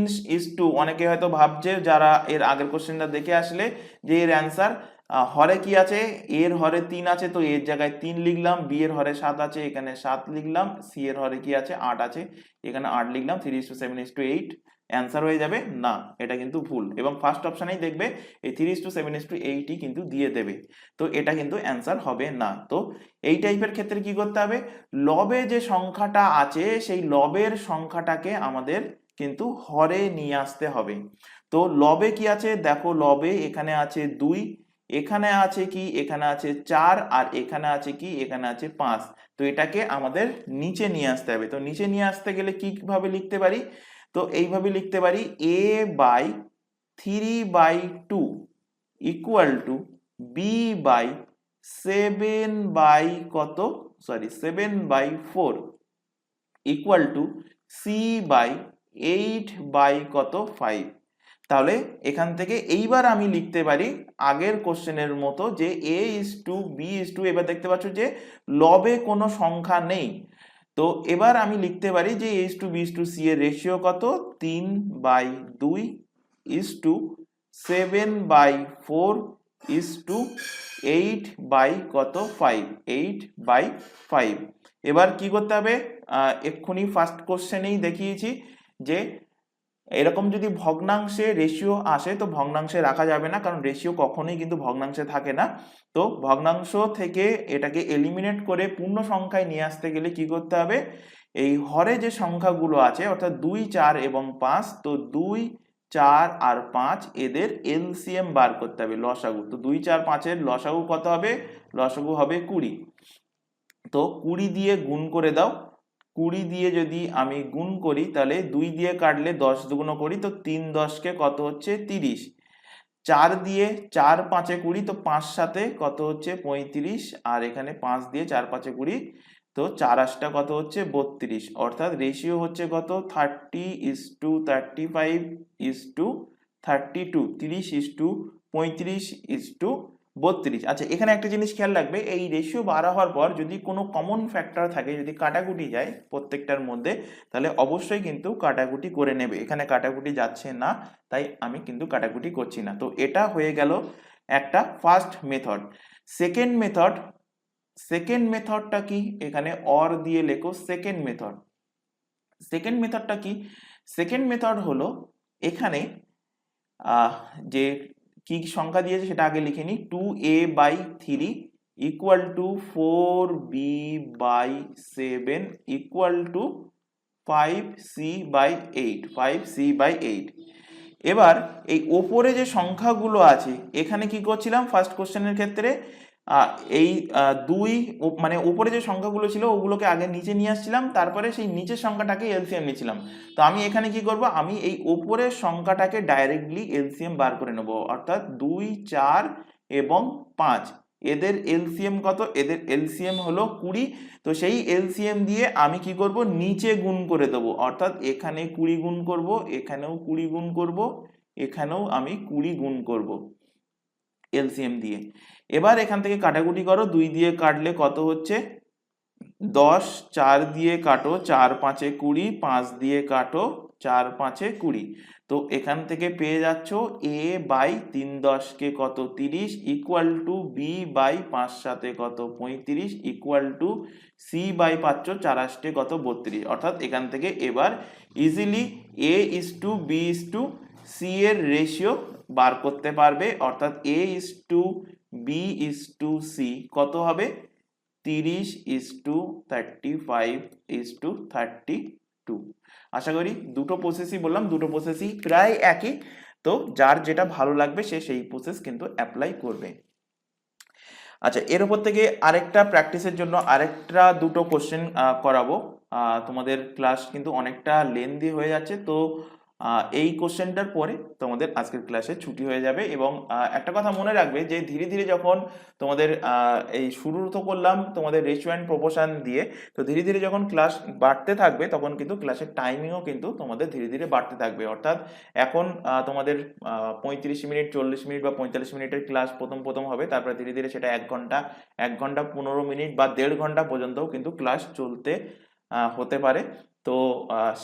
অনেকে হয়তো ভাবছে যারা এর আগের কোশ্চেনটা দেখে আসলে যে এর অ্যান্সার হরে কি আছে, এর হরে 3 আছে তো এর জায়গায় 3 লিখলাম, বি এর হরে 7 আছে এখানে 7 লিখলাম, সি এর হরে কি আছে 8 আছে এখানে 8 লিখলাম, 3:7:8 অ্যান্সার হয়ে যাবে না, এটা কিন্তু ভুল। এবং ফার্স্ট অপশনেই দেখবে এই 3:7:8ই কিন্তু দিয়ে দেবে, তো এটা কিন্তু অ্যান্সার হবে না। তো এই টাইপের ক্ষেত্রে কি করতে হবে, লবে যে সংখ্যাটা আছে সেই লবের সংখ্যাটাকে আমাদের কিন্তু হরে নিয়ে আসতে হবে। তো লবে কি আছে দেখো, লবে এখানে আছে 2, এখানে আছে কি, এখানে আছে 4, আর এখানে আছে কি, এখানে আছে 5। তো এটাকে আমাদের নিচে নিয়ে আসতে হবে। তো নিচে নিয়ে আসতে গেলে কিভাবে লিখতে পারি? তো এইভাবে লিখতে পারি a/3/2 ইকুয়াল টু b/7 কত, সরি 7/4 ইকুয়াল টু c/8 কত 5। তাহলে এখান থেকে এইবার আমি লিখতে পারি আগের কোশ্চেনের মতো যে a/b/2। এবার দেখতে পাচ্ছ যে লবে কোনো সংখ্যা নেই। তো এবার আমি লিখতে পারি যে a/b/c এর রেশিও কত, 3/2 7/4 8/কত 5, 8/5। এবার কি করতে হবে, এক্ষুনি ফার্স্ট কোশ্চেনেই দেখিয়েছি যে এরকম যদি ভগ্নাংশে রেশিও আসে তো ভগ্নাংশে রাখা যাবে না, কারণ রেশিও কখনোই কিন্তু ভগ্নাংশে থাকে না। তো ভগ্নাংশ থেকে এটাকে এলিমিনেট করে পূর্ণ সংখ্যায় নিয়ে আসতে গেলে কি করতে হবে, এই হরে যে সংখ্যাগুলো আছে অর্থাৎ 2, 4 এবং 5, তো 2, 4 আর 5 এদের এলসিএম বার করতে হবে, লসাগু। তো 2, 4, 5 এর লসাগু কত হবে, লসাগু হবে 20। তো 20 দিয়ে গুণ করে দাও। 20 দিয়ে যদি আমি গুণ করি তাহলে 2 দিয়ে কাটলে 10 দুগুণ 20, তো 3 10 কত হচ্ছে 30। 4 দিয়ে 4 5 20, তো 5 7 কত হচ্ছে 35, আর এখানে 5 দিয়ে 4 5 20, তো 4 8 কত হচ্ছে 32। অর্থাৎ রেশিও হচ্ছে কত 30:35:32, 30:35:32। আচ্ছা, এখানে একটা জিনিস খেয়াল রাখবে, এই রেশিও বাড়া হওয়ার পর যদি কোনো কমন ফ্যাক্টর থাকে, যদি কাটাকুটি যায় প্রত্যেকটার মধ্যে, তাহলে অবশ্যই কিন্তু কাটাকুটি করে নেবে। এখানে কাটাকুটি যাচ্ছে না, তাই আমি কিন্তু কাটাকুটি করছি না। তো এটা হয়ে গেল একটা ফার্স্ট মেথড। সেকেন্ড মেথডটা কি, এখানে অর দিয়ে লেখো সেকেন্ড মেথড। সেকেন্ড মেথডটা কি, সেকেন্ড মেথড হলো এখানে যে কি সংখ্যা দিয়েছে সেটা আগে লিখে নি, 2a/3 equal to 4b/7 equal to 5c/8। এবার এই ওপরে যে সংখ্যাগুলো আছে এখানে কি করছিলাম ফার্স্ট কোশ্চেনের ক্ষেত্রে, এই 2 মানে উপরে যে সংখ্যাগুলো ছিল ওগুলোকে আগে নিচে নিয়ে আসছিলাম, তারপরে সেই নিচের সংখ্যাটাকে এলসিএম নিয়েছিলাম। তো আমি এখানে কি করব, আমি এই উপরের সংখ্যাটাকে ডাইরেক্টলি এলসিএম বার করে নেব, অর্থাৎ 2, 4 এবং 5 এদের এলসিএম কত, এদের এলসিএম হলো 20। তো সেই এলসিএম দিয়ে আমি কি করব, নিচে গুণ করে দেবো, অর্থাৎ এখানে 20 গুণ করব, এখানেও 20 গুণ করব, এখানেও আমি 20 গুণ করব এলসিএম দিয়ে। এবার এখান থেকে কাটাকুটি করো, 2 দিয়ে কাটলে কত হচ্ছে 10, 4 দিয়ে কাটো 4 5 20, 5 দিয়ে কাটো 4 5 20। তো এখান থেকে পেয়ে যাচ্ছ a/3 10 কত 30 ইকুয়াল টু b/5 7 কত 35 ইকুয়াল টু c/5 4 8 কত 32। অর্থাৎ এখান থেকে এবার ইজিলি a/b/c এর রেশিও বার করতে পারবে, অর্থাৎ a/b/c কত হবে 30:35:32। আশা করি দুটো প্রসেসই বললাম, দুটো প্রসেসই প্রায় একই। তো যার যেটা ভালো লাগবে সে সেই প্রসেস কিন্তু অ্যাপ্লাই করবে। আচ্ছা, এর উপর থেকে আরেকটা প্র্যাকটিসের জন্য আরেকটা দুটো কোশ্চেন করাবো। তোমাদের ক্লাস কিন্তু অনেকটা লেন্দি হয়ে যাচ্ছে, তো এই কোশ্চেনটার পরে তোমাদের আজকের ক্লাসে ছুটি হয়ে যাবে। এবং একটা কথা মনে রাখবে যে ধীরে ধীরে যখন তোমাদের এই শুরু তো করলাম তোমাদের রেশিও অ্যান্ড প্রপোর্শন দিয়ে, তো ধীরে ধীরে যখন ক্লাস বাড়তে থাকবে তখন কিন্তু ক্লাসের টাইমিংও কিন্তু তোমাদের ধীরে ধীরে বাড়তে থাকবে। অর্থাৎ এখন তোমাদের 35 মিনিট 40 মিনিট বা 45 মিনিটের ক্লাস প্রথম হবে, তারপরে ধীরে ধীরে সেটা 1 ঘন্টা 1 ঘন্টা 15 মিনিট বা 1.5 ঘন্টা পর্যন্তও কিন্তু ক্লাস চলতে হতে পারে। তো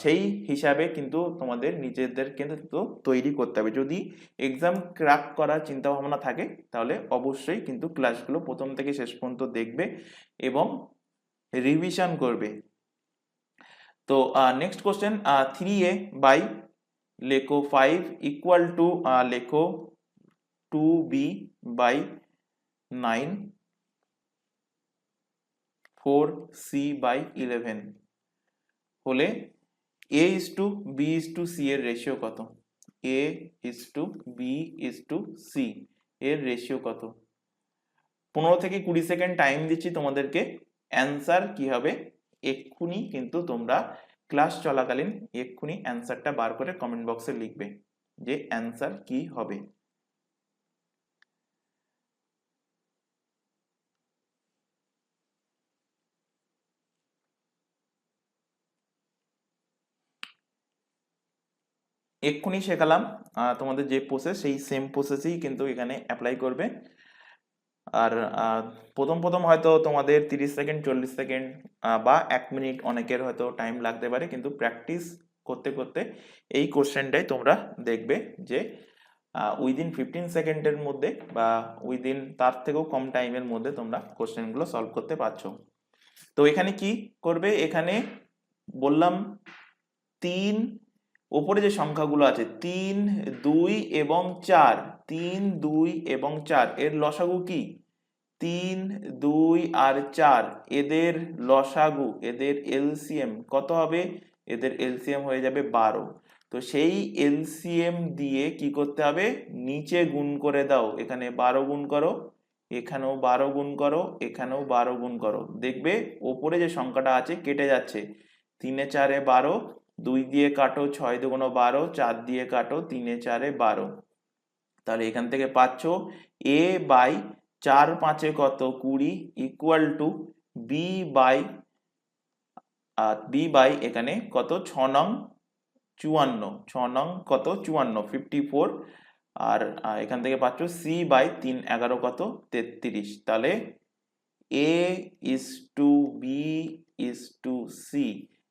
সেই হিসাবে কিন্তু তোমাদের নিজেদের কিন্তু তৈরি করতে হবে। যদি এক্সাম ক্র্যাক করার চিন্তা ভাবনা থাকে তাহলে অবশ্যই কিন্তু ক্লাসগুলো প্রথম থেকে শেষ পর্যন্ত দেখবে এবং রিভিশন করবে। তো নেক্সট কোশ্চেন, 3a বাই লেখো 5 ইকুয়াল টু লেখো 2b/9 4c/11 হলে a/b/c এর রেশিও কত, a/b/c এর রেশিও কত? 15 থেকে 20 সেকেন্ড টাইম দিচ্ছি তোমাদেরকে, অ্যান্সার কি হবে এক্ষুনি কিন্তু তোমরা ক্লাস চলাকালীন এক্ষুনি অ্যান্সারটা বার করে কমেন্ট বক্সে লিখবে যে অ্যান্সার কি হবে। এক্ষুনি শেখালাম তোমাদের যে প্রসেস, সেই সেম প্রসেসেই কিন্তু এখানে অ্যাপ্লাই করবে। আর প্রথম প্রথম হয়তো তোমাদের 30 সেকেন্ড 40 সেকেন্ড বা 1 মিনিট অনেকের হয়তো টাইম লাগতে পারে, কিন্তু প্র্যাকটিস করতে করতে এই কোশ্চেনটাই তোমরা দেখবে যে উইদিন 15 সেকেন্ডের মধ্যে বা উইদিন তার থেকেও কম টাইমের মধ্যে তোমরা কোশ্চেনগুলো সলভ করতে পারছো। তো এখানে কি করবে, এখানে বললাম 3, ওপরে যে সংখ্যাগুলো আছে 3, 2 এবং 4, 3, 2 এবং 4 এর লসাগু কি? 3, 2 আর 4 এদের লসাগু, এদের এলসিএম কত হবে? এদের এলসিএম হয়ে যাবে 12। তো সেই এলসিএম দিয়ে কি করতে হবে? নিচে গুণ করে দাও, এখানে 12 গুণ করো, এখানেও 12 গুণ করো, এখানেও 12 গুণ করো, দেখবে ওপরে যে সংখ্যাটা আছে কেটে যাচ্ছে। 3 এ 4 এ 12, 2 দিয়ে কাটো, 6 দুগুণ 12, 4 দিয়ে কাটো, 3 এ 4 এ 12। তাহলে এখান থেকে পাচ্ছ a বাই 4 5 কত? 20 ইকুয়াল টু বি বাই এখানে কত? 6 নং 54, 6 নং কত? 54, 54। আর এখান থেকে পাচ্ছ সি বাই 3 11 কত? 33। তাহলে a is to B is to C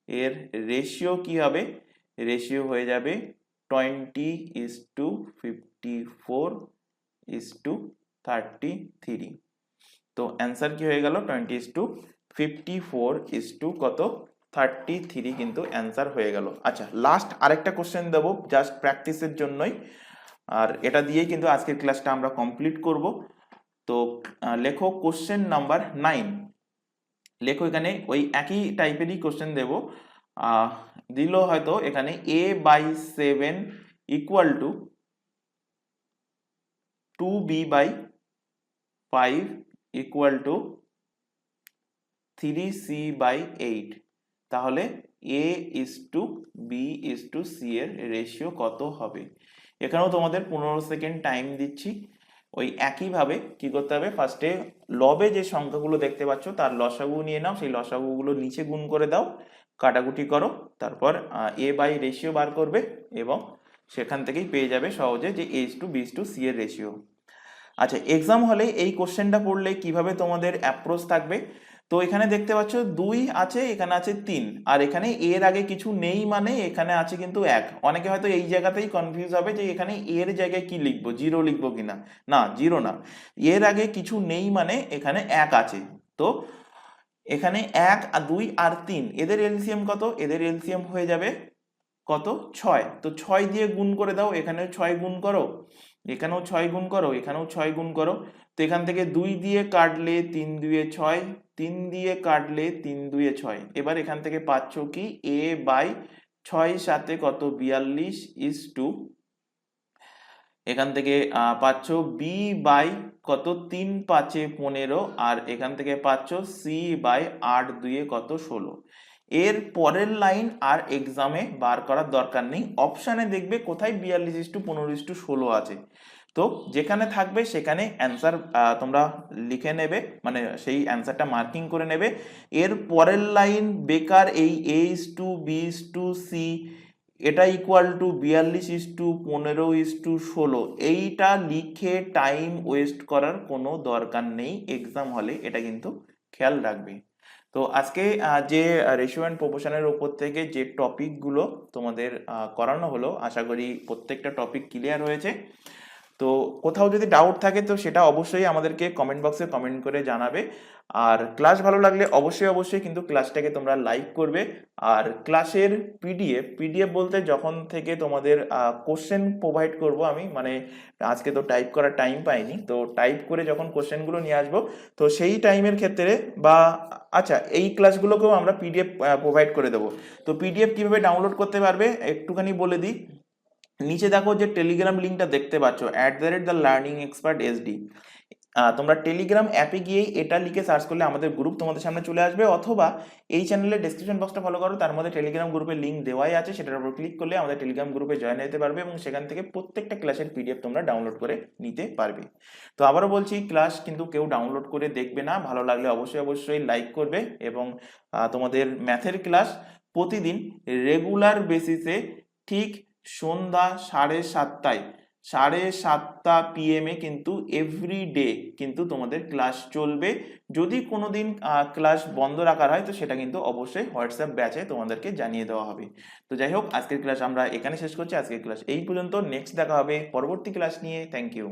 এর রেশিও কি হবে? রেশিও হয়ে যাবে 20:54:33। তো অ্যান্সার কি হয়ে গেল? 20:54 কত? 33 কিন্তু অ্যান্সার হয়ে গেল। আচ্ছা, লাস্ট আরেকটা কোশ্চেন দেবো জাস্ট প্র্যাকটিসের জন্যই, আর এটা দিয়েই কিন্তু আজকের ক্লাসটা আমরা কমপ্লিট করব। তো লেখো কোশ্চেন নাম্বার 9। লেখো এখানে ওই একই টাইপেরই কোশ্চেন দেব, দিল হয়তো এখানে a/7 equal to 2b/5 equal to 3c/8। তাহলে a is to B is to C এর রেশিও কত হবে? এখানেও তোমাদের 15 সেকেন্ড টাইম দিচ্ছি। ওই একইভাবে কি করতে হবে, ফার্স্টে লবে যে সংখ্যাগুলো দেখতে পাচ্ছ তার লসাগু নিয়ে নাও, সেই লসাগুগুলো নিচে গুণ করে দাও, কাটাকুটি করো, তারপর a বাই রেশিও বার করবে এবং সেখান থেকেই পেয়ে যাবে সহজে যে a is to B is to C এর রেশিও। আচ্ছা, এক্সাম হলে এই কোশ্চেনটা পড়লে কিভাবে তোমাদের অ্যাপ্রোচ থাকবে? তো এখানে দেখতে পাচ্ছ 2 আছে, এখানে আছে 3, আর এখানে এর আগে কিছু নেই মানে এখানে আছে কিন্তু 1। অনেকে হয়তো এই জায়গাতেই কনফিউজ হবে যে এখানে এর জায়গায় কি লিখবো, 0 লিখবো কিনা। না, 0 না, এর আগে কিছু নেই মানে এখানে 1 আছে। তো এখানে 1 আর 2 আর 3 এদের এলসিএম কত? এদের এলসিএম হয়ে যাবে কত? 6। তো 6 দিয়ে গুণ করে দাও, এখানেও 6 গুণ করো, এখানেও 6 গুণ করো, এখানেও 6 গুণ করো। তো এখান থেকে 2 দিয়ে কাটলে 3 2 এ 6, 3 দিয়ে কাটলে 3 2 এ 6। এবার এখান থেকে পাচ্ছ কি a বাই 6 সাথে কত? 42 ইজ টু, এখান থেকে পাচ্ছ বি বাই কত? 3 5 এ 15, আর এখান থেকে পাচ্ছ সি বাই 8 2 এ কত? 16। এর পরের লাইন আর এক্সামে বার করার দরকার নেই, অপশানে দেখবে কোথায় 42:15:16 আছে। তো যেখানে থাকবে সেখানে অ্যান্সার তোমরা লিখে নেবে, মানে সেই অ্যান্সারটা মার্কিং করে নেবে। এর পরের লাইন বেকার এই a:b:c এটা ইকুয়াল টু 42:15:16 এইটা লিখে টাইম ওয়েস্ট করার কোনো দরকার নেই এক্সাম হলে, এটা কিন্তু খেয়াল রাখবে। তো আজকে যে রেশিও অ্যান্ড প্রপোর্শনের উপর থেকে যে টপিকগুলো তোমাদের করানো হলো, আশা করি প্রত্যেকটা টপিক ক্লিয়ার হয়েছে। তো কোথাও যদি ডাউট থাকে তো সেটা অবশ্যই আমাদেরকে কমেন্ট বক্সে কমেন্ট করে জানাবে। আর ক্লাস ভালো লাগলে অবশ্যই কিন্তু ক্লাসটাকে তোমরা লাইক করবে। আর ক্লাসের পিডিএফ বলতে যখন থেকে তোমাদের কোশ্চেন প্রোভাইড করব আমি, মানে আজকে তো টাইপ করার টাইম পাইনি, তো টাইপ করে যখন কোশ্চেনগুলো নিয়ে আসবো তো সেই টাইমের ক্ষেত্রে বা আচ্ছা এই ক্লাসগুলোকেও আমরা পিডিএফ প্রোভাইড করে দেবো। তো পিডিএফ কিভাবে ডাউনলোড করতে পারবে একটুখানি বলে দিই। নিচে দেখো যে টেলিগ্রাম লিঙ্কটা দেখতে পাচ্ছ @the learning expert sd, তোমরা টেলিগ্রাম অ্যাপে গিয়েই এটা লিখে সার্চ করলে আমাদের গ্রুপ তোমাদের সামনে চলে আসবে, অথবা এই চ্যানেলের ডেসক্রিপশন বক্সটা ফলো করো, তার মধ্যে টেলিগ্রাম গ্রুপের লিঙ্ক দেওয়াই আছে, সেটার উপর ক্লিক করলে আমাদের টেলিগ্রাম গ্রুপে জয়েন হতে পারবে এবং সেখান থেকে প্রত্যেকটা ক্লাসের পিডিএফ তোমরা ডাউনলোড করে নিতে পারবে। তো আবারও বলছি, ক্লাস কিন্তু কেউ ডাউনলোড করে দেখবে না, ভালো লাগলে অবশ্যই লাইক করবে এবং তোমাদের ম্যাথের ক্লাস প্রতিদিন রেগুলার বেসিসে ঠিক সন্ধ্যা 7:30 PM কিন্তু এভরিডে কিন্তু তোমাদের ক্লাস চলবে। যদি কোনোদিন ক্লাস বন্ধ রাখার হয় তো সেটা কিন্তু অবশ্যই হোয়াটসঅ্যাপ ব্যাচে তোমাদেরকে জানিয়ে দেওয়া হবে। তো যাই হোক, আজকের ক্লাস আমরা এখানে শেষ করছি। আজকের ক্লাস এই পর্যন্ত, নেক্সট দেখা হবে পরবর্তী ক্লাস নিয়ে। Thank you.